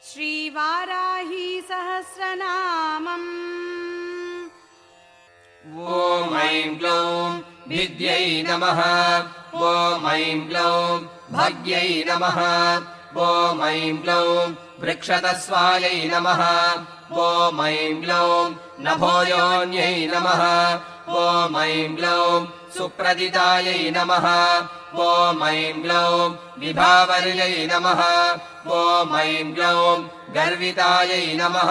श्रीवाराही सहस्रनामम्। ॐ ऐं ग्लौं भिद्यै नमः। ॐ ऐं ग्लौं भग्यै नमः। ॐ ऐं ग्लौं वृक्षतस्वायै नमः। ॐ ऐं ग्लौं नभोयोन्यै नमः। ॐ ऐं ग्लौं सुप्रदितायै नमः। ॐ ऐं ग्लौं विभावर्यै नमः। ॐ ऐं ग्लौं गर्वितायै नमः।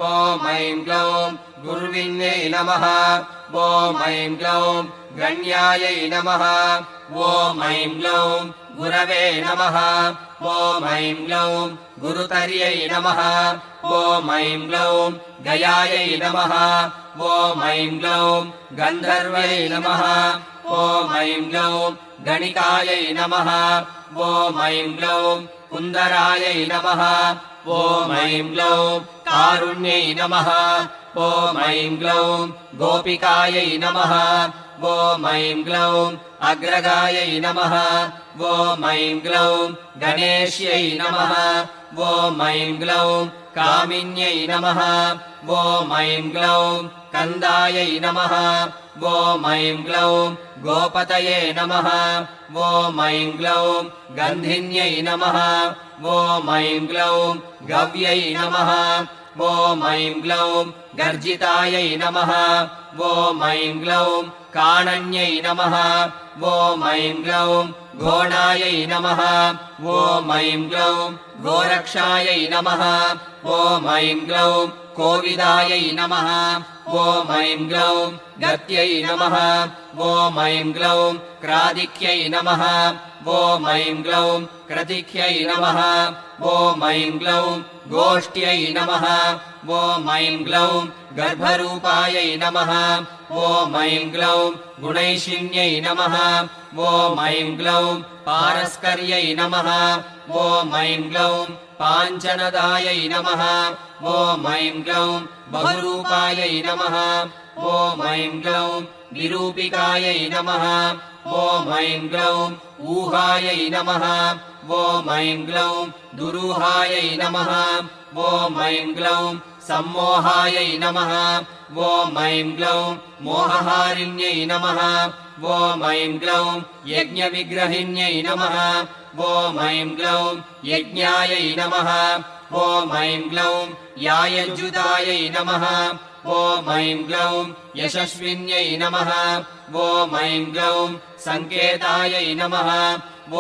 ॐ ऐं ग्लौं गुर्विन्यै नमः। ॐ ऐं ग्लौं गण्यायै नमः। ॐ ऐं ग्लौं गुरवे नमः। ॐ ऐं ग्लौं गुरुतर्यै नमः। ॐ ऐं ग्लौं गयायै नमः। ॐ ऐं ग्लौं गन्धर्वै नमः। ॐ ऐं ग्लौं गणिकायै नमः। ॐ ऐं ग्लौं कुन्दरायै नमः। ॐ ऐं ग्लौं कारुण्यै नमः। ॐ ऐं ग्लौं गोपिकायै नमः। ॐ ऐं ग्लौं अग्रगायै नमः। ॐ ऐं ग्लौं गणेश्यै नमः। ॐ ऐं ग्लौं कामिन्यै नमः। ॐ ऐं ग्लौं कन्दायै नमः। ॐ ऐं ग्लौं गोपतये नमः। ॐ ऐं ग्लौं गन्धिन्यै नमः। ॐ ऐं ग्लौं गव्यै नमः। ॐ ऐं ग्लौं गर्जितायै नमः। ॐ ऐं ग्लौं काणन्यै नमः। ॐ ऐं ग्लौं घोणायै नमः। ॐ ऐं ग्लौं गोरक्षायै नमः। ॐ ऐं ग्लौं कोविदायै नमः। ॐ ऐं ग्लौं गत्यै नमः। ॐ ऐं ग्लौं क्रादिक्यै नमः। ॐ ऐं ग्लौं क्रतिक्यै नमः। ॐ ऐं ग्लौं गोष्ठ्यै नमः। ॐ ऐं ग्लौं गर्भरूपायै नमः। ॐ ऐं ग्लौं गुणैशिन्यै नमः। ॐ ऐं ग्लौं पारस्कर्यै नमः। ॐ ऐं ग्लौं पाञ्चनदायै नमः। ॐ ऐं ग्लौं बहुरूपायै नमः। ॐ ऐं ग्लौं विरूपिकायै नमः। ॐ ऐं ग्लौं ऊहायै नमः। ॐ ऐं ग्लौं दुरूहायै नमः। ॐ ऐं ग्लौं सम्मोहायै नमः। ॐ ऐं ग्लौं मोहहारिण्यै नमः। ॐ ऐं ग्लौं यज्ञविग्रहिण्यै नमः। ॐ ऐं ग्लौं यज्ञायै नमः। ॐ ऐं ग्लौं यायज्युतायै नमः। ॐ ऐं ग्लौं यशस्विन्यै नमः। ॐ ऐं ग्लौं सङ्केतायै नमः।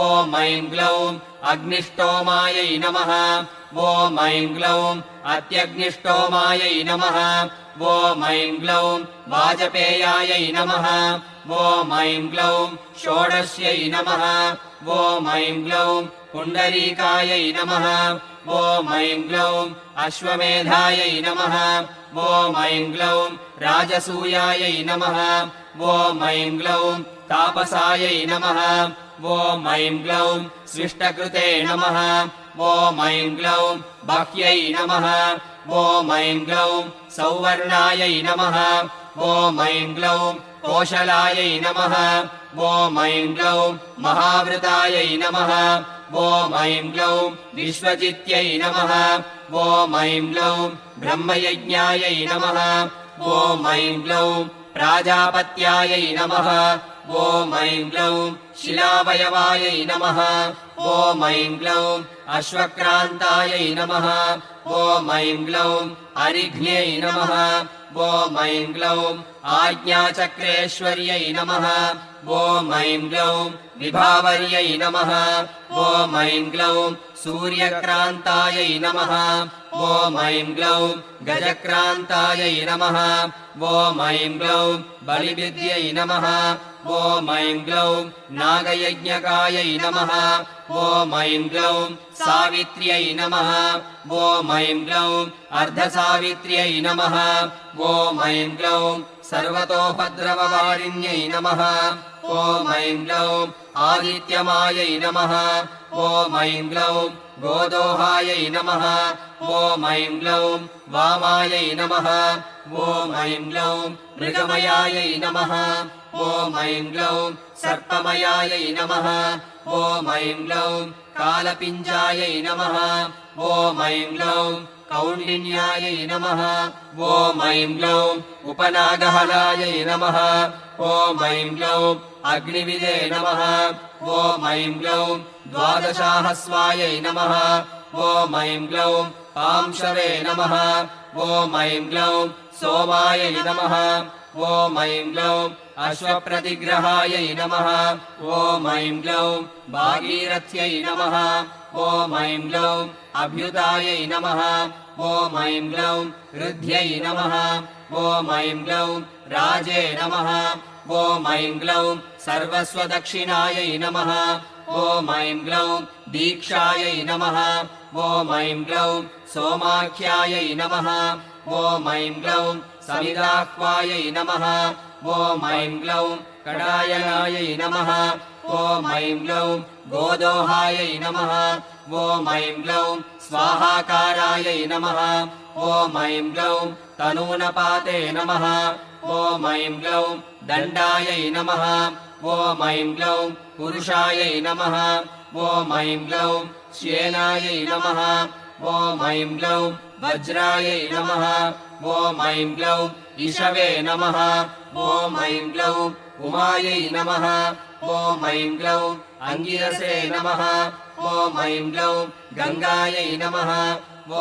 ॐ ऐं ग्लौं अग्निष्टोमायै नमः। ॐ ऐं ग्लौं अत्यग्निष्टोमायै नमः। ॐ ऐं ग्लौं वाजपेयायै नमः। ॐ ऐं ग्लौं षोडश्यै नमः। ॐ ऐं ग्लौं पुण्डरीकायै नमः। ॐ ऐं ग्लौं अश्वमेधायै नमः। ॐ ऐं ग्लौं राजसूयायै नमः। ॐ ऐं ग्लौं तापसायै नमः। ॐ ऐं ग्लौं स्विष्टकृते नमः। ॐ ऐं ग्लौं बह्यै नमः। ॐ ऐं ग्लौं सौवर्णायै नमः। ॐ ऐं ग्लौं कोशलायै नमः। ॐ ऐं ग्लौं महावृतायै नमः। ॐ ऐं ग्लौं विश्वजित्यै नमः। ॐ ऐं ग्लौं ब्रह्मयज्ञायै नमः। ॐ ऐं ग्लौं प्राजापत्यायै नमः। ॐ ऐं ग्लौं शिलावयवायै नमः। ॐ ऐं ग्लौं अश्वक्रान्तायै नमः। ॐ ऐं ग्लौं अरिघ्न्यै नमः। ॐ ऐं ग्लौं आज्ञाचक्रेश्वर्यै नमः। ॐ ऐं ग्लौं विभावर्यै नमः। ॐ ऐं ग्लौं सूर्यक्रान्तायै नमः। ॐ ऐं ग्लौं गजक्रान्तायै नमः। ॐ ऐं ग्लौं बलिविद्यै नमः। ॐ ऐं ग्लौं नागयज्ञकायै नमः। ॐ ऐं ग्लौं सावित्र्यै नमः। ॐ ऐं ग्लौं अर्धसावित्र्यै नमः। ॐ ऐं ग्लौं सर्वतोपद्रववारिण्यै नमः। ॐ ऐं ग्लौं आदित्यमायै नमः। ॐ ऐं ग्लौं गोदोहायै नमः। ॐ ऐं ग्लौं वामायै नमः। ॐ ऐं ग्लौं मृगमयायै नमः। ॐ ऐं ग्लौं सर्पमयायै नमः। ॐ ऐं ग्लौं कालपिञ्जायै नमः ॐ ऐं ग्लौं कौण्डिन्यायै नमः ॐ ऐं ग्लौं उपनागहलायै नमः ॐ ऐं ग्लौं अग्निविदे नमः ॐ ऐं ग्लौं द्वादशाहस्वायै नमः ॐ ऐं ग्लौं पांशवे नमः ॐ ऐं ग्लौं सोमायै नमः ॐ ऐं ग्लौं अश्वप्रतिग्रहायै नमः ॐ ऐं ग्लौं भागीरथ्यै नमः ॐ ऐं ग्लौं अभ्युतायै नमः ॐ ऐं ग्लौं ऋद्ध्यै नमः ॐ ऐं ग्लौं राजे नमः ॐ ऐं ग्लौं सर्वस्वदक्षिणायै नमः ॐ ऐं ग्लौं दीक्षायै नमः ॐ ऐं ग्लौं सोमाख्यायै नमः ॐ ऐं ग्लौं समिदाह्वायै नमः ॐ ऐं ग्लौं कडायनायै नमः ॐ ऐं ग्लौं गोदोहायै नमः ॐ ऐं ग्लौं स्वाहाकारायै नमः ॐ ऐं ग्लौं तनूनपाते नमः ॐ ऐं ग्लौं दण्डायै नमः ॐ ऐं ग्लौं पुरुषायै नमः ॐ ऐं ग्लौं श्येनायै नमः ॐ ऐं ग्लौं वज्रायै नमः ॐ ऐं ग्लौं इषवे नमः ॐ ऐं ग्लौं उमायै नमः ॐ ऐं ग्लौं अङ्गिरसे नमः ॐ ऐं ग्लौं गङ्गायै नमः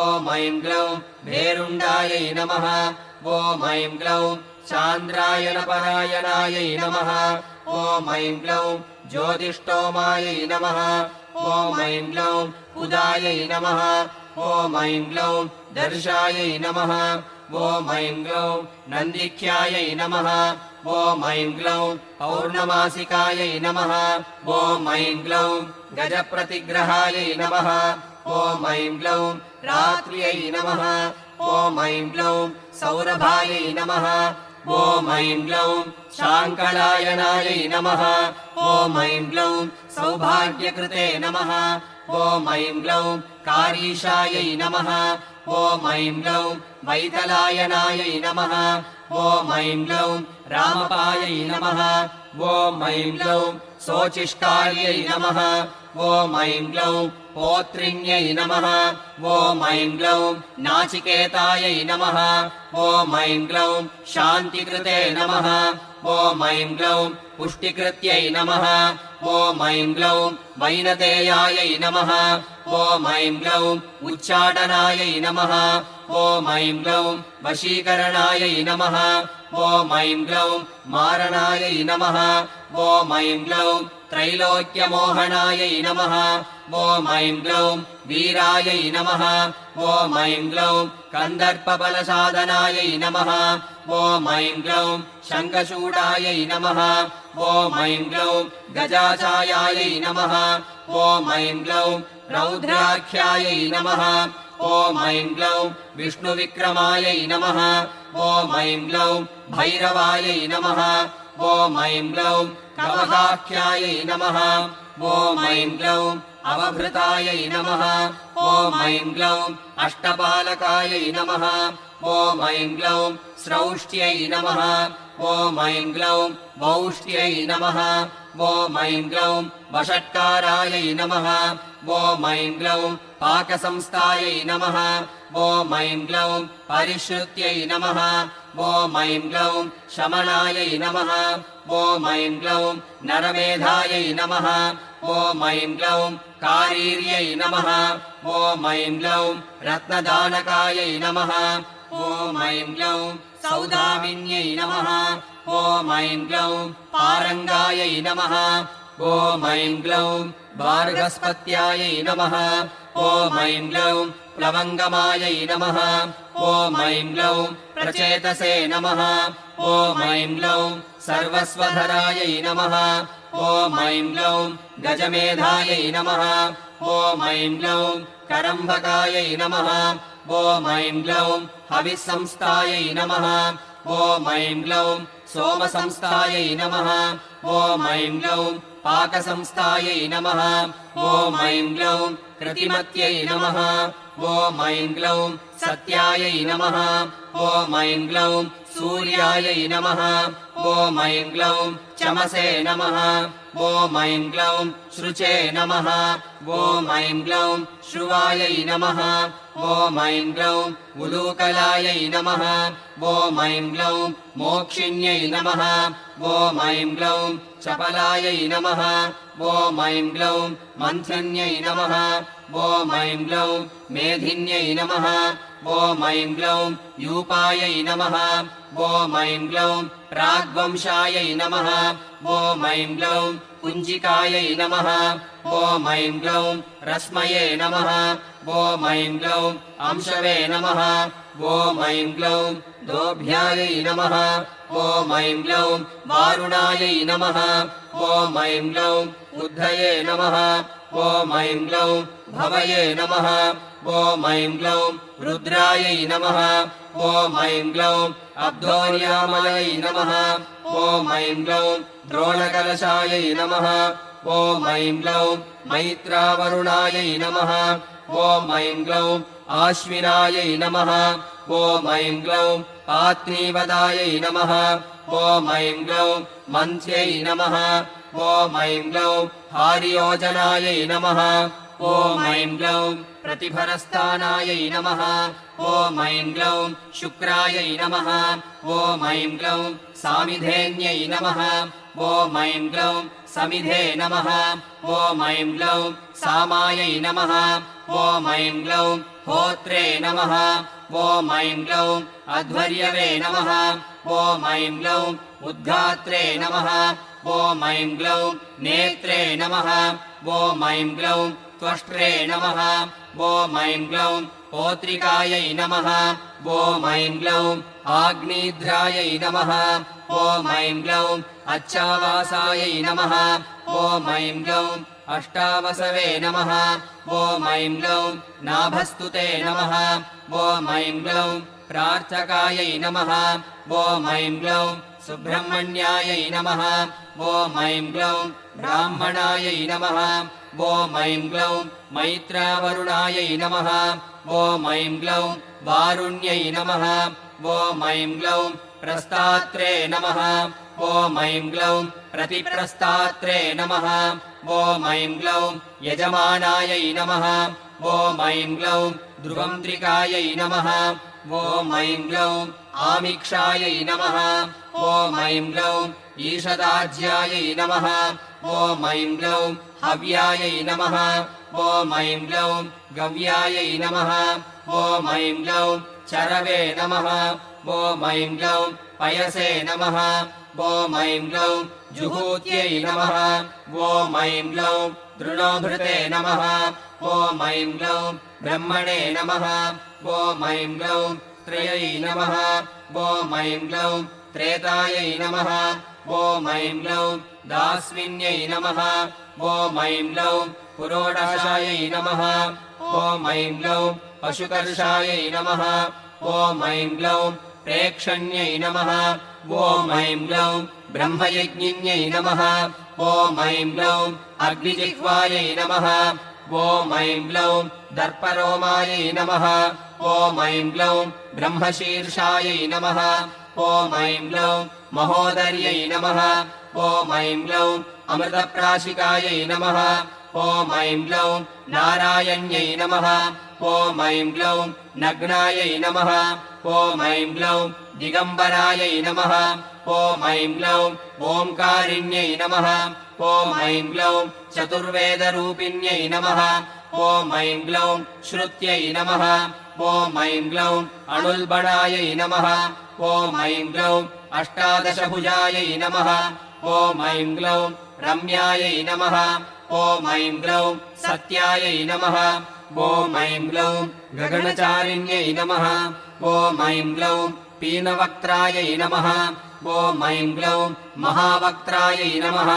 ॐ ऐं ग्लौं भेरुण्डायै नमः ॐ ऐं ग्लौं चान्द्रायणपरायणायै नमः ॐ ऐं ग्लौं ज्योतिष्टोमायै नमः ॐ ऐं ग्लौं उदायै नमः ॐ ऐं ग्लौं दर्शायै नमः ॐ ऐं ग्लौं नन्दिख्यायै नमः ॐ ऐं ग्लौं पौर्णमासिकायै नमः ॐ ऐं ग्लौं गजप्रतिग्रहायै नमः ॐ ऐं ग्लौं रात्र्यै नमः ॐ ऐं ग्लौं सौरभायै नमः ॐ ऐं ग्लौं शाङ्कलायनायै नमः ॐ ऐं ग्लौं सौभाग्यकृते नमः ॐ ऐं ग्लौं कारीशायै नमः ॐ ऐं ग्लौं वैतलायनायै नमः ॐ ऐं ग्लौं रामपायै नमः ॐ ऐं ग्लौं शोचिष्कार्यै नमः ॐ ऐं ग्लौं पोत्रिण्यै नमः ॐ ऐं ग्लौं नाचिकेतायै नमः ॐ ऐं ग्लौं शान्तिकृते नमः ॐ ऐं ग्लौं पुष्टिकृत्यै नमः ॐ ऐं ग्लौं वैनतेयायै नमः ॐ ऐं ग्लौं उच्चाटनायै नमः ॐ ऐं ग्लौं वशीकरणायै नमः ॐ ऐं ग्लौं मारणायै नमः ॐ ऐं ग्लौं त्रैलोक्यमोहनायै नमः ॐ ऐं ग्लौं वीरायै नमः ॐ ऐं ग्लौं कन्दर्पबलसाधनायै नमः ॐ ऐं ग्लौं शङ्खचूडायै नमः ॐ ऐं ग्लौं गजाचायायै नमः ॐ ऐं ग्लौं रौद्राख्यायै नमः ॐ ऐं ग्लौं विष्णुविक्रमायै नमः ॐ ऐं ग्लौं भैरवायै नमः ॐ ऐं ग्लौं कवकाख्यायै नमः ॐ ऐं ग्लौं अवभृतायै नमः ॐ ऐं ग्लौं अष्टपालकायै नमः ॐ ऐं ग्लौं स्रौष्ट्यै नमः ॐ ऐं ग्लौं वौष्ट्यै नमः ॐ ऐं ग्लौं वषट्कारायै नमः ॐ ऐं ग्लौं पाकसंस्थायै नमः ॐ ऐं ग्लौं परिश्रुत्यै नमः ॐ ऐं ग्लौं शमनायै नमः ॐ ऐं ग्लौं नरमेधायै नमः ॐ ऐं ग्लौं कारीर्यै नमः ॐ ऐं ग्लौं रत्नदानकायै नमः ॐ ऐं ग्लौं सौदामिन्यै नमः ॐ ऐं ग्लौं पारङ्गायै नमः ॐ ऐं ग्लौं वार्गस्पत्यायै नमः ॐ ऐं ग्लौं प्लवङ्गमायै नमः ॐ ऐं ग्लौं प्रचेतसे नमः ॐ ऐं ग्लौं सर्वस्वधरायै नमः ॐ ऐं ग्लौं गजमेधायै नमः ॐ ऐं ग्लौं करम्भकायै नमः ॐ ऐं ग्लौं हविस्संस्थायै नमः ॐ ऐं ग्लौं सोमसंस्थायै नमः ॐ ऐं ग्लौं पाकसंस्थायै नमः ॐ ऐं ग्लौं कृतिमत्यै नमः ॐ ऐं ग्लौं सत्यायै नमः ॐ ऐं ग्लौं सूर्यायै नमः ॐ ऐं ग्लौं चमसे नमः ॐ ऐं ग्लौं श्रुचे नमः ॐ ऐं ग्लौं श्रुवायै नमः ॐ ऐं ग्लौं उलूकलायै नमः ॐ ऐं ग्लौं मोक्षिण्यै नमः ॐ ऐं ग्लौं चपलायै नमः ॐ ऐं ग्लौं मन्थन्यै नमः ॐ ऐं ग्लौं मेधिन्यै नमः ॐ ऐं ग्लौं यूपायै नमः ॐ ऐं ग्लौं प्राग्वंशायै नमः ॐ ऐं ग्लौं कुञ्जिकायै नमः ॐ ऐं ग्लौं रश्मये नमः ॐ ऐं ग्लौं अंशवे नमः ॐ ऐं ग्लौं दोभ्यायै नमः ॐ ऐं ग्लौं वारुणायै नमः ॐ ऐं ग्लौं बुद्धये नमः ॐ ऐं ग्लौं भवये नमः ॐ ऐं ग्लौं रुद्रायै नमः ॐ ऐं ग्लौं अब्धोर्यामलै नमः ॐ ऐं ग्लौं द्रोणकलशायै नमः ॐ ऐं ग्लौं मैत्रावरुणायै नमः ॐ ऐं ग्लौं आश्विनायै नमः ॐ ऐं ग्लौं पात्नीवदायै नमः ॐ ऐं ग्लौं मन्त्र्यै नमः ॐ ऐं ग्लौं हारियोजनायै नमः ॐ ऐं ग्लौं प्रतिभरस्थानायै नमः ॐ ऐं ग्लौं शुक्रायै नमः ॐ ऐं ग्लौं सामिधेन्यै नमः ॐ ऐं ग्लौं समिधे नमः ॐ ऐं ग्लौं सामायै नमः ॐ ऐं ग्लौं होत्रे नमः ॐ ऐं ग्लौं अध्वर्यवे नमः ॐ ऐं ग्लौं उद्धात्रे नमः ॐ ऐं ग्लौं नेत्रे नमः ॐ ऐं ग्लौं त्वष्ट्रे नमः ॐ ऐं ग्लौं पोत्रिकायै नमः ॐ ऐं ग्लौं आग्निद्रायै नमः ॐ ऐं ग्लौं अच्छावासायै नमः ॐ ऐं ग्लौं अष्टावसवे नमः ॐ ऐं ग्लौं नाभस्तुते नमः ॐ ऐं ग्लौं प्रार्थकायै नमः ॐ ऐं ग्लौं सुब्रह्मण्यायै नमः ॐ ऐं ग्लौं ब्राह्मणायै नमः ॐ ऐं ग्लौं मैत्रावरुणायै नमः ॐ ऐं ग्लौं वारुण्यै नमः ॐ ऐं ग्लौं प्रस्तात्रे नमः ॐ ऐं ग्लौं प्रतिप्रस्तात्रे नमः ॐ ऐं ग्लौं यजमानायै नमः ॐ ऐं ग्लौं ध्रुवंत्रिकायै नमः ॐ ऐं ग्लौं आमिक्षायै नमः ॐ ऐं ग्लौं ईषदाज्यायै नमः ॐ ऐं ग्लौं हव्यायै नमः ॐ ऐं ग्लौं गव्यायै नमः ॐ ऐं ग्लौं चरवे नमः ॐ ऐं ग्लौं पयसे नमः ॐ ऐं ग्लौं जुहूत्यै नमः ॐ ऐं ग्लौं दृढोभृते नमः ॐ ऐं ग्लौं ब्रह्मणे नमः ॐ ऐं ग्लौं त्रयै नमः ॐ ऐं ग्लौं त्रेतायै नमः ॐ ऐं ग्लौं दास्विन्यै नमः ॐ ऐं ग्लौं पुरोडाशायै नमः ॐ ऐं ग्लौं पशुकर्षायै नमः ॐ ऐं ग्लौं प्रेक्षण्यै नमः ॐ ऐं ग्लौं ब्रह्मयज्ञिन्यै नमः ॐ ऐं ग्लौं अग्निजिह्वायै नमः ॐ ऐं ग्लौं दर्परोमायै नमः ॐ ऐं ग्लौं ब्रह्मशीर्षायै नमः ॐ ऐं ग्लौं महोदर्यै नमः ॐ ऐं ग्लौं अमृतप्राशिकायै नमः ॐ ऐं ग्लौं नारायण्यै नमः ॐ ऐं ग्लौं नग्नायै नमः ॐ ऐं ग्लौं दिगम्बरायै नमः ॐ ऐं ग्लौं ओङ्कारिण्यै नमः ॐ ऐं ग्लौं चतुर्वेदरूपिण्यै नमः ॐ ऐं ग्लौं श्रुत्यै नमः ॐ ऐं ग्लौं अणुल्बणायै नमः ॐ ऐं ग्लौं अष्टादशभुजायै नमः ॐ ऐं ग्लौं रम्यायै नमः ॐ ऐं ग्लौं सत्यायै नमः ॐ ऐं ग्लौं गगनचारिण्यै नमः ॐ ऐं ग्लौं पीनवक्त्रायै नमः ॐ ऐं ग्लौं महावक्त्रायै नमः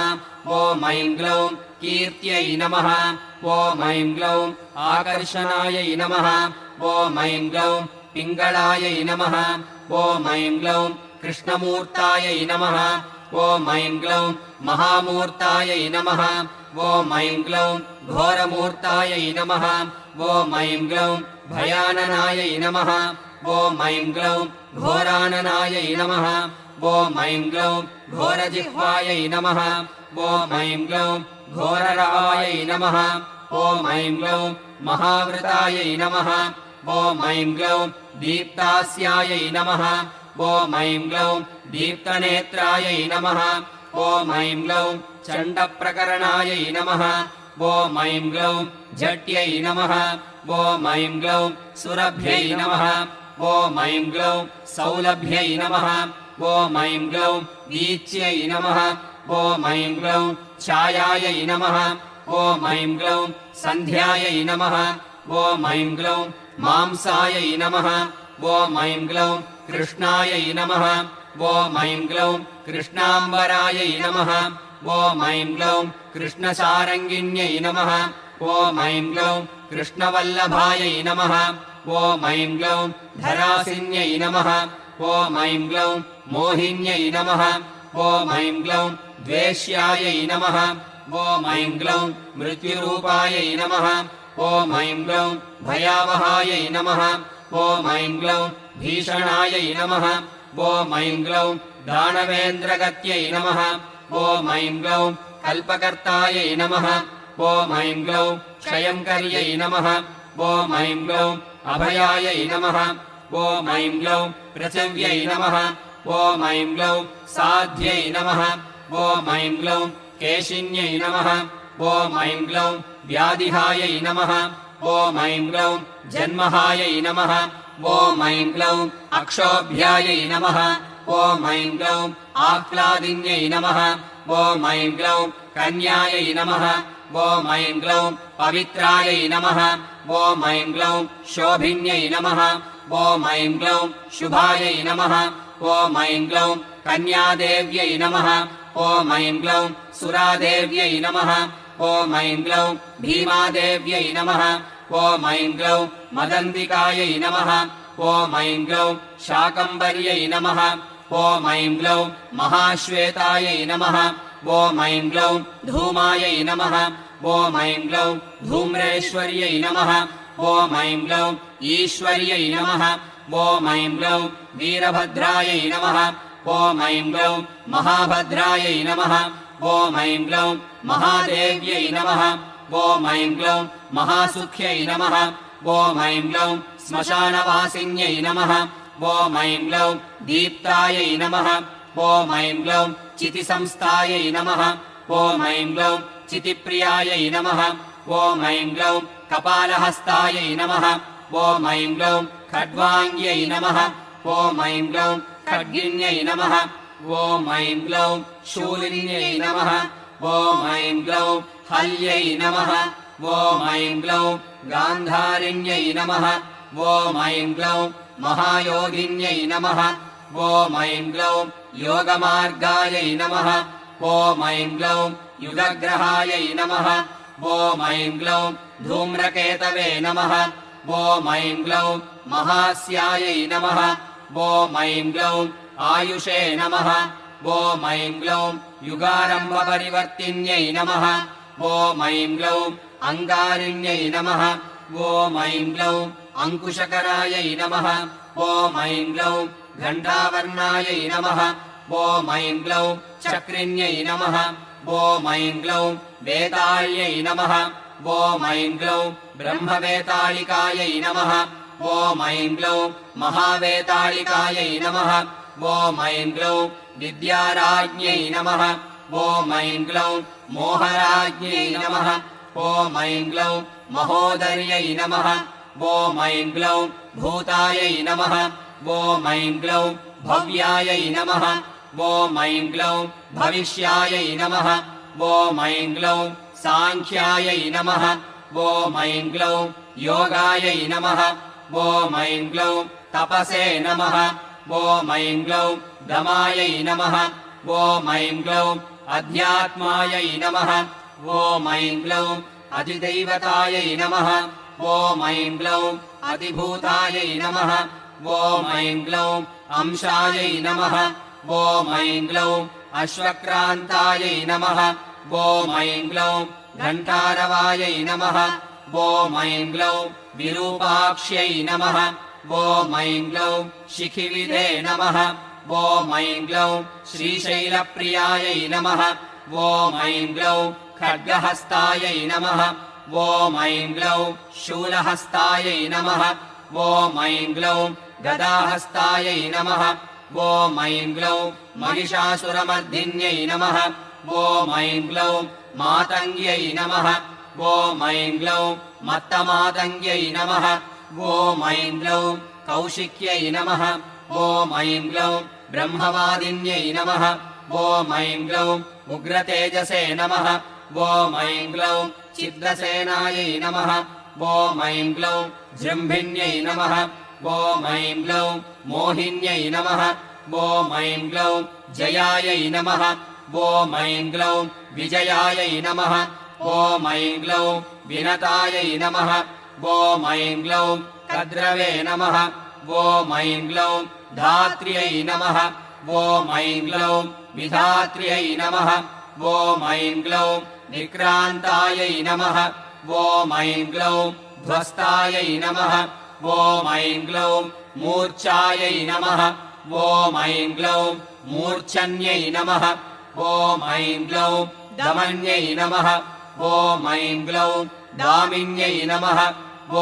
ॐ ऐं ग्लौं कीर्त्यै नमः ॐ ऐं ग्लौं आकर्षणायै नमः ॐ ऐं ग्लौं पिङ्गळायै नमः ॐ ऐं ग्लौं कृष्णमूर्तायै नमः ॐ ऐं ग्लौं महामूर्तायै नमः ॐ ऐं ग्लौं घोरमूर्तायै नमः ॐ ऐं ग्लौं भयाननायै नमः ॐ ऐं ग्लौं घोराननायै नमः ॐ ऐं ग्लौं घोरजिह्वायै नमः ॐ ऐं ग्लौं घोररावायै नमः ॐ ऐं ग्लौं महावृतायै नमः ॐ ऐं ग्लौं दीप्तास्यायै नमः ॐ ऐं ग्लौं दीप्तनेत्रायै नमः ॐ ऐं ग्लौं चण्डप्रकरणायै नमः ॐ ऐं ग्लौं झट्यै नमः ॐ ऐं ग्लौं सुरभ्यै नमः ॐ ऐं ग्लौं सौलभ्यै नमः ॐ ऐं ग्लौं वीच्यै नमः ॐ ऐं ग्लौं छायायै नमः ॐ ऐं ग्लौं सन्ध्यायै नमः ॐ ऐं ग्लौं मांसायै नमः ॐ ऐं ग्लौं कृष्णायै नमः ॐ ऐं ग्लौं कृष्णाम्बरायै नमः ॐ ऐं ग्लौं कृष्णसारङ्गिन्यै नमः ॐ ऐं ग्लौं कृष्णवल्लभायै नमः ॐ ऐं ग्लौं धरासिन्यै नमः ॐ ऐं ग्लौं मोहिन्यै नमः ॐ ऐं ग्लौं द्वेष्यायै नमः ॐ ऐं ग्लौं मृत्युरूपायै नमः ॐ ऐं ग्लौं भयावहायै नमः ॐ ऐं ग्लौं भीषणायै नमः ॐ ऐं ग्लौं दानवेन्द्रगत्यै नमः ॐ ऐं ग्लौं कल्पकर्तायै नमः ॐ ऐं ग्लौं क्षयङ्कर्यै नमः ॐ ऐं ग्लौं अभयायै नमः ॐ ऐं ग्लौं पृथिव्यै नमः ॐ ऐं ग्लौं साध्यै नमः ॐ ऐं ग्लौं केशिन्यै नमः ॐ ऐं ग्लौं व्याधिहायै नमः ॐ ऐं ग्लौं जन्महायै नमः ॐ ऐं ग्लौं अक्षोभ्यायै नमः ॐ ऐं ग्लौं आह्लादिन्यै नमः ॐ ऐं ग्लौं कन्यायै नमः ॐ ऐं ग्लौं पवित्रायै नमः ॐ ऐं ग्लौं शोभिन्यै नमः ॐ ऐं ग्लौं शुभायै नमः ॐ ऐं ग्लौं कन्यादेव्यै नमः ॐ ऐं ग्लौं सुरादेव्यै नमः ॐ ऐं ग्लौं भीमादेव्यै नमः ॐ ऐं ग्लौं मदन्तिकायै नमः ॐ ऐं ग्लौं शाकम्भर्यै नमः ॐ ऐं ग्लौं महाश्वेतायै नमः ॐ ऐं ग्लौं धूमायै नमः ॐ ऐं ग्लौं धूम्रेश्वर्यै नमः ॐ ऐं ग्लौं ईश्वर्यै नमः ॐ ऐं ग्लौं वीरभद्रायै नमः ॐ ऐं ग्लौं महाभद्रायै नमः ॐ ऐं ग्लौं महादेव्यै नमः ॐ ऐं ग्लौं महासुख्यै नमः ॐ ऐं ग्लौं श्मशानवासिन्यै नमः ॐ ऐं ग्लौं दीप्तायै नमः ॐ ऐं ग्लौं चितिसंस्थायै नमः ॐ ऐं ग्लौं चितिप्रियायै नमः ॐ ऐं ग्लौं कपालहस्तायै नमः ॐ ऐं ग्लौं खड्वाङ्ग्यै नमः ॐ ऐं ग्लौं खड्गिन्यै नमः ॐ ऐं ग्लौं शूलिन्यै नमः ॐ ऐं ग्लौं हल्यै नमः ॐ ऐं ग्लौं गान्धारिण्यै नमः ॐ ऐं ग्लौं महायोगिन्यै नमः ॐ ऐं ग्लौं योगमार्गायै नमः ॐ ऐं ग्लौं युगग्रहायै नमः ॐ ऐं ग्लौं धूम्रकेतवे नमः ॐ ऐं ग्लौं महास्यायै नमः ॐ ऐं ग्लौं आयुषे नमः ॐ ऐं ग्लौं युगारम्भपरिवर्तिन्यै नमः ॐ ऐं ग्लौं अङ्गारिण्यै नमः ॐ ऐं ग्लौं अङ्कुशकरायै नमः ॐ ऐं ग्लौं घण्टावर्णायै नमः ॐ ऐं ग्लौं चक्रिण्यै नमः ॐ ऐं ग्लौं वेताळ्यै नमः ॐ ऐं ग्लौं ब्रह्मवेताळिकायै नमः ॐ ऐं ग्लौं महावेताळिकायै नमः ॐ ऐं ग्लौं विद्याराज्ञै नमः ॐ ऐं ग्लौं मोहराज्ञै नमः ॐ ऐं ग्लौं महोदर्यै नमः ॐ ऐं ग्लौं भूतायै नमः ॐ ऐं ग्लौं भव्यायै नमः ॐ ऐं ग्लौं भविष्यायै नमः ॐ ऐं ग्लौं साङ्ख्यायै नमः ॐ ऐं ग्लौं योगायै नमः ॐ ऐं ग्लौं तपसे नमः ॐ ऐं ग्लौं दमायै नमः ॐ ऐं ग्लौं अध्यात्मायै नमः ॐ ऐं ग्लौं अधिदैवतायै नमः ॐ ऐं ग्लौं अधिभूतायै नमः ॐ ऐं ग्लौं अंशायै नमः ॐ ऐं ग्लौं अश्वक्रान्तायै नमः ॐ ऐं ग्लौं घण्टारवायै नमः ॐ ऐं ग्लौं विरूपाक्ष्यै नमः ॐ ऐं ग्लौं शिखिविदे नमः ॐ ऐं ग्लौं श्रीशैलप्रियायै नमः ॐ ऐं ग्लौं खड्गहस्तायै नमः ॐ ऐं ग्लौं शूलहस्तायै नमः ॐ ऐं ग्लौं गदाहस्तायै नमः ॐ ऐं ग्लौं महिषासुरमर्दिन्यै नमः ॐ ऐं ग्लौं मातङ्ग्यै नमः ॐ ऐं ग्लौं मत्तमातङ्ग्यै नमः ॐ ऐं ग्लौं कौशिक्यै नमः ॐ ऐं ग्लौं ब्रह्मवादिन्यै नमः ॐ ऐं ग्लौं उग्रतेजसे नमः ॐ ऐं ग्लौं चिद्रसेनायै नमः ॐ ऐं ग्लौं जृम्भिन्यै नमः ॐ ऐं ग्लौं मोहिन्यै नमः ॐ ऐं ग्लौं जयायै नमः ॐ ऐं ग्लौं विजयायै नमः ॐ ऐं ग्लौं विनतायै नमः ॐ ऐं ग्लौं कद्रवे नमः ॐ ऐं ग्लौं धात्र्यै नमः ॐ ऐं ग्लौं विधात्र्यै नमः ॐ ऐं ग्लौं विक्रान्तायै नमः ॐ ऐं ग्लौं ध्वस्तायै नमः ॐ ऐं ग्लौं मूर्च्छायै नमः ॐ ऐं ग्लौं मूर्च्छन्यै नमः ॐ ऐं ग्लौं दमन्यै नमः ॐ ऐं ग्लौं दामिन्यै नमः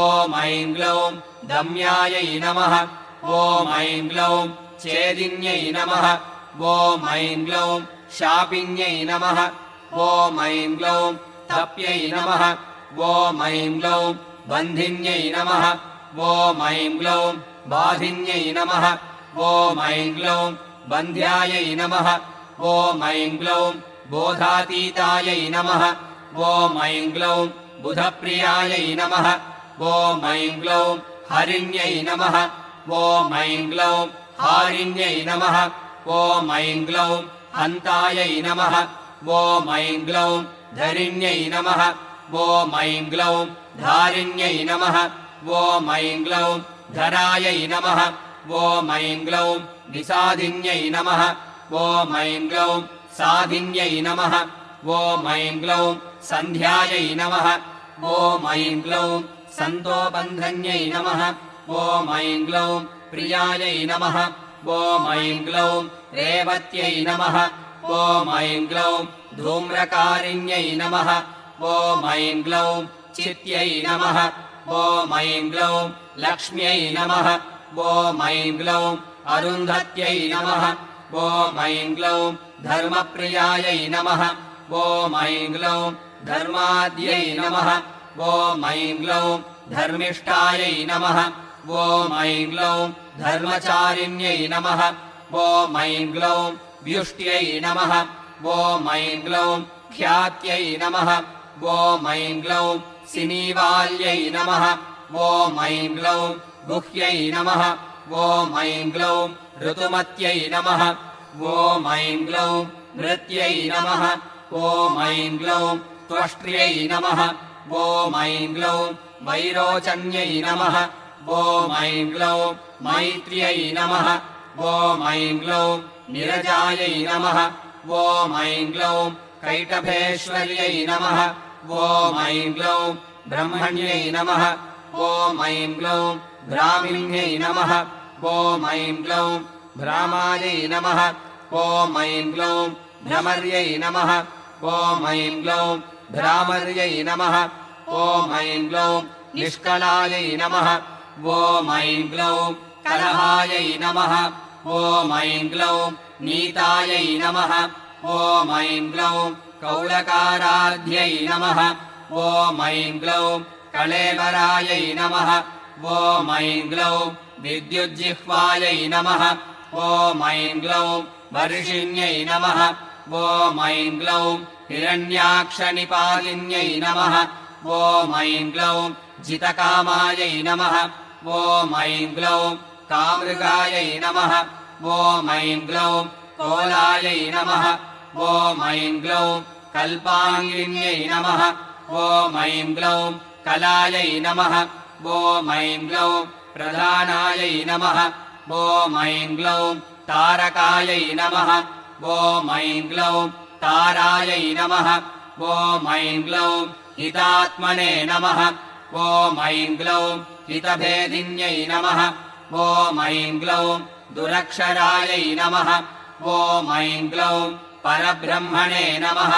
ॐ ऐं ग्लौं दम्यायै नमः ॐ ऐं ग्लौं चेदिन्यै नमः ॐ ऐं ग्लौं शापिन्यै नमः ॐ ऐं ग्लौं तप्यै नमः ॐ ऐं ग्लौं बन्धिन्यै नमः ॐ ऐं ग्लौं बाधिन्यै नमः ॐ ऐं ग्लौं बन्ध्यायै नमः ॐ ऐं ग्लौं बोधातीतायै नमः ॐ ऐं ग्लौं बुधप्रियायै नमः ॐ ऐं ग्लौं हरिण्यै नमः ॐ ऐं ग्लौं हारिण्यै नमः ॐ ऐं ग्लौं हन्तायै नमः ॐ ऐं ग्लौं धरिण्यै नमः ॐ ऐं ग्लौं धारिण्यै नमः ॐ ऐं ग्लौं धरायै नमः ॐ ऐं ग्लौं विसाधिन्यै नमः ॐ ऐं ग्लौं साधिन्यै नमः ॐ ऐं ग्लौं सन्ध्यायै नमः ॐ ऐं ग्लौं सन्तोबन्धन्यै नमः ॐ ऐं ग्लौं प्रियायै नमः ॐ ऐं ग्लौं रेवत्यै नमः ॐ ऐं ग्लौं धूम्रकारिण्यै नमः ॐ ऐं ग्लौं चित्यै नमः ॐ ऐं ग्लौं लक्ष्म्यै नमः ॐ ऐं ग्लौं अरुन्धत्यै नमः ॐ ऐं ग्लौं धर्मप्रियायै नमः ॐ ऐं ग्लौं धर्माद्यै नमः ॐ ऐं ग्लौं धर्मिष्ठायै नमः ॐ ऐं ग्लौं धर्मचारिण्यै नमः ॐ ऐं ग्लौं व्युष्ट्यै नमः ॐ ऐं ग्लौं ख्यात्यै नमः ॐ ऐं ग्लौं सिनीवाल्यै नमः ॐ ऐं ग्लौं गुह्यै नमः ॐ ऐं ग्लौं ऋतुमत्यै नमः ॐ ऐं ग्लौं नृत्यै नमः ॐ ऐं ग्लौं त्वष्ट्र्यै नमः ॐ ऐं ग्लौं वैरोचन्यै नमः ॐ ऐं ग्लौं मैत्र्यै नमः ॐ ऐं ग्लौं निरजायै नमः ॐ ऐं ग्लौं कैटभेश्वर्यै नमः ॐ ऐं ग्लौं ब्रह्मण्यै नमः ॐ ऐं ग्लौं ब्राह्मिण्यै नमः ॐ ऐं ग्लौं भ्रामायै नमः ॐ ऐं ग्लौं भ्रमर्यै नमः ॐ ऐं ग्लौं भ्रामर्यै नमः ॐ ऐं ग्लौं निष्कलायै नमः ॐ ऐं ग्लौं कलहायै नमः ॐ ऐं ग्लौं नीतायै नमः ॐ ऐं ग्लौं कौलकाराध्यै नमः ॐ ऐं ग्लौं कलेबरायै नमः ॐ ऐं ग्लौं विद्युज्जिह्वायै नमः ॐ ऐं ग्लौं वर्षिण्यै नमः ॐ ऐं ग्लौं हिरण्याक्षनिपालिन्यै नमः ॐ ऐं ग्लौं जितकामायै नमः ॐ ऐं ग्लौं कामृगायै नमः ॐ ऐं ग्लौं कोलायै नमः ॐ ऐं ग्लौं कल्पाङ्गिन्यै नमः ॐ ऐं ग्लौं कलायै नमः ॐ ऐं ग्लौं प्रधानायै नमः ॐ ऐं ग्लौं तारकायै नमः ॐ ऐं ग्लौं तारायै नमः ॐ ऐं ग्लौं हितात्मने नमः ॐ ऐं ग्लौं हितभेदिन्यै नमः ॐ ऐं ग्लौं दुरक्षरायै नमः ॐ ऐं ग्लौं परब्रह्मणे नमः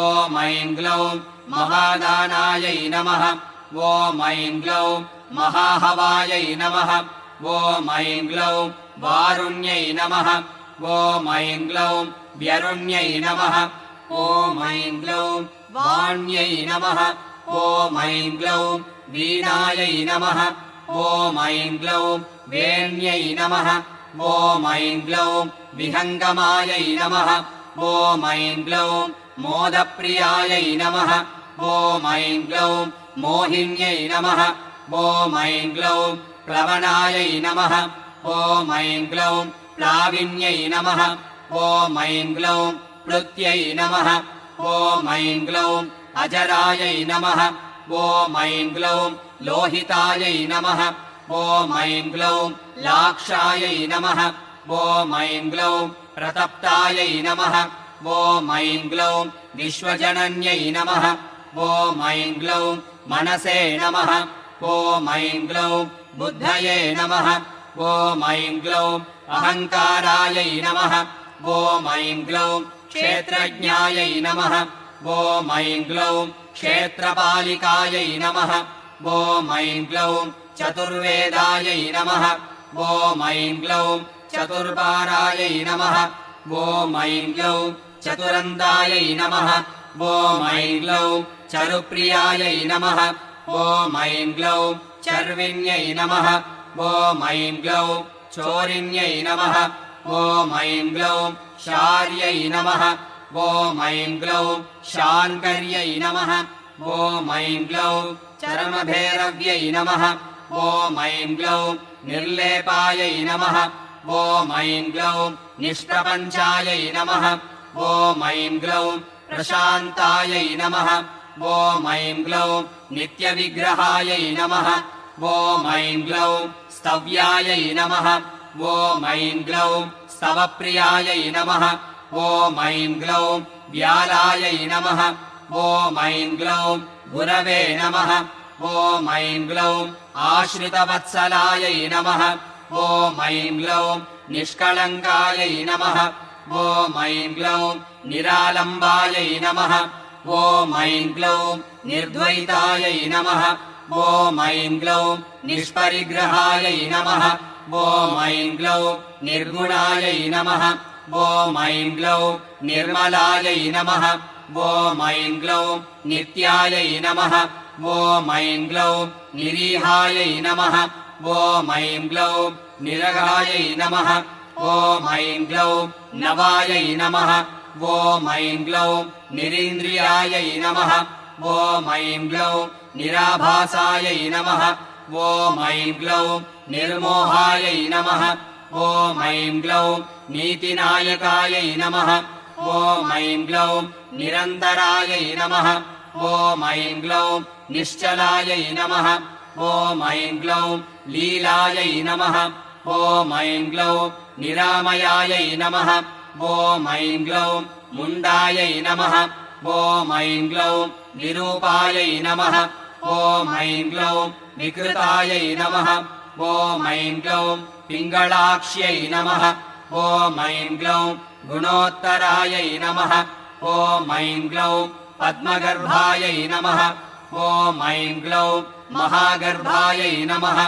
ॐ ऐं ग्लौं महादानायै नमः ॐ ऐं ग्लौं महाहवायै नमः ॐ ऐं ग्लौं वारुण्यै नमः ॐ ऐं ग्लौं व्यरुण्यै नमः ॐ ऐं ग्लौं वाण्यै नमः ॐ ऐं ग्लौं वीणायै नमः ॐ ऐं ग्लौं वेण्यै नमः ॐ ऐं ग्लौं विहङ्गमायै नमः ॐ ऐं ग्लौं मोदप्रियायै नमः ॐ ऐं ग्लौं मोहिन्यै नमः ॐ ऐं ग्लौं प्लवनायै नमः ॐ ऐं ग्लौं प्लाविन्यै नमः ॐ ऐं ग्लौं प्लुत्यै नमः ॐ ऐं ग्लौं अजरायै नमः ॐ ऐं ग्लौं लोहितायै नमः ॐ ऐं ग्लौं लाक्षायै नमः ॐ ऐं ग्लौं प्रतप्तायै नमः ॐ ऐं ग्लौं विश्वजनन्यै नमः ॐ ऐं ग्लौं मनसे नमः ॐ ऐं ग्लौं बुद्धये नमः ॐ ऐं ग्लौं अहङ्कारायै नमः ॐ ऐं ग्लौं क्षेत्रज्ञायै नमः ॐ ऐं ग्लौं क्षेत्रपालिकायै नमः ॐ ऐं ग्लौं चतुर्वेदायै नमः ॐ ऐं ग्लौं चतुर्पारायै नमः ॐ ऐं ग्लौं चतुरन्दायै नमः ॐ ऐं ग्लौं चरुप्रियायै नमः ॐ ऐं ग्लौं चर्विण्यै नमः ॐ ऐं ग्लौं चोरिण्यै नमः ॐ ऐं ग्लौं शार्यै नमः ॐ ऐं ग्लौं शाङ्कर्यै नमः ॐ ऐं ग्लौं चरमभैरव्यै नमः ॐ ऐं ग्लौं निर्लेपायै नमः ॐ ऐं ग्लौं निष्प्रपञ्चायै नमः ॐ ऐं ग्लौं प्रशान्तायै नमः ॐ ऐं ग्लौं नित्यविग्रहायै नमः ॐ ऐं ग्लौं स्तव्यायै नमः ॐ ऐं ग्लौं स्तवप्रियायै नमः ॐ ऐं ग्लौं व्यालायै नमः ॐ ऐं ग्लौं गुरवे नमः ॐ ऐं ग्लौं आश्रितवत्सलायै नमः ॐ ऐं ग्लौं निष्कळङ्कायै नमः ॐ ऐं ग्लौं निरालम्बायै नमः ॐ ऐं ग्लौं निर्द्वैतायै नमः ॐ ऐं ग्लौं निष्परिग्रहायै नमः ॐ ऐं ग्लौं निर्गुणायै नमः ॐ ऐं ग्लौं निर्मलायै नमः ॐ ऐं ग्लौं नित्यायै नमः ॐ ऐं ग्लौं निरीहायै नमः ॐ ऐं ग्लौं निरगायै नमः ॐ ऐं ग्लौं नवायै नमः ॐ ऐं ग्लौं निरीन्द्रियायै नमः ॐ ऐं ग्लौं निराभासायै नमः ॐ ऐं ग्लौं निर्मोहायै नमः ॐ ऐं ग्लौं नीतिनायकायै नमः ॐ ऐं ग्लौं निरन्तरायै नमः ॐ ऐं ग्लौं निश्चलायै नमः ॐ ऐं ग्लौं लीलायै नमः ॐ ऐं ग्लौं निरामयायै नमः ॐ ऐं ग्लौं मुण्डायै नमः ॐ ऐं ग्लौं विरूपायै नमः ॐ ऐं ग्लौं विकृतायै नमः ॐ ऐं ग्लौं पिङ्गळाक्ष्यै नमः ॐ ऐं ग्लौं गुणोत्तरायै नमः ॐ ऐं ग्लौं पद्मगर्भायै नमः ॐ ऐं ग्लौं महागर्भायै नमः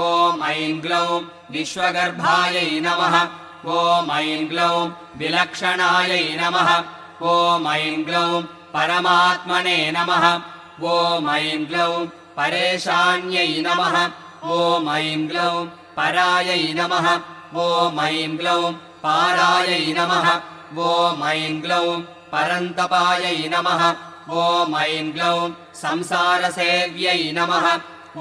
ॐ ऐं ग्लौं विश्वगर्भायै नमः ॐ ऐं ग्लौं विलक्षणायै नमः ॐ ऐं ग्लौं परमात्मने नमः ॐ ऐं ग्लौं परेशान्यै नमः ॐ ऐं ग्लौं परायै नमः ॐ ऐं ग्लौं पारायै नमः ॐ ऐं ग्लौं परन्तपायै नमः ॐ ऐं ग्लौं संसारसेव्यै नमः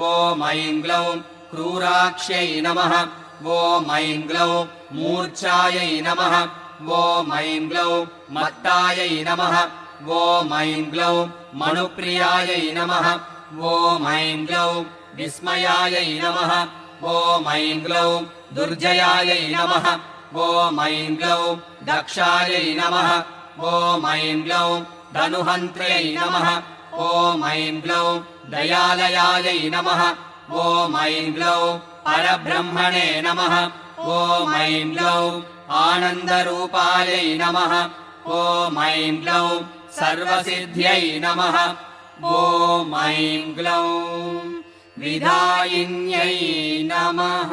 ॐ ऐं ग्लौं क्रूराक्ष्यै नमः ॐ ऐं ग्लौं मूर्च्छायै नमः ॐ ऐं ग्लौं मत्तायै नमः ॐ ऐं ग्लौं मनुप्रियायै नमः ॐ ऐं ग्लौं विस्मयायै नमः ॐ ऐं ग्लौं दुर्जयायै नमः ॐ ऐं ग्लौं दक्षायै नमः ॐ ऐं ग्लौं धनुहन्त्र्यै नमः ॐ ऐं ग्लौं दयालयायै नमः ॐ ऐं ग्लौं परब्रह्मणे नमः ॐ ऐं ग्लौं आनन्दरूपायै नमः ॐ ऐं ग्लौं सर्वसिद्ध्यै नमः ॐ ऐं ग्लौं विधायिन्यै नमः।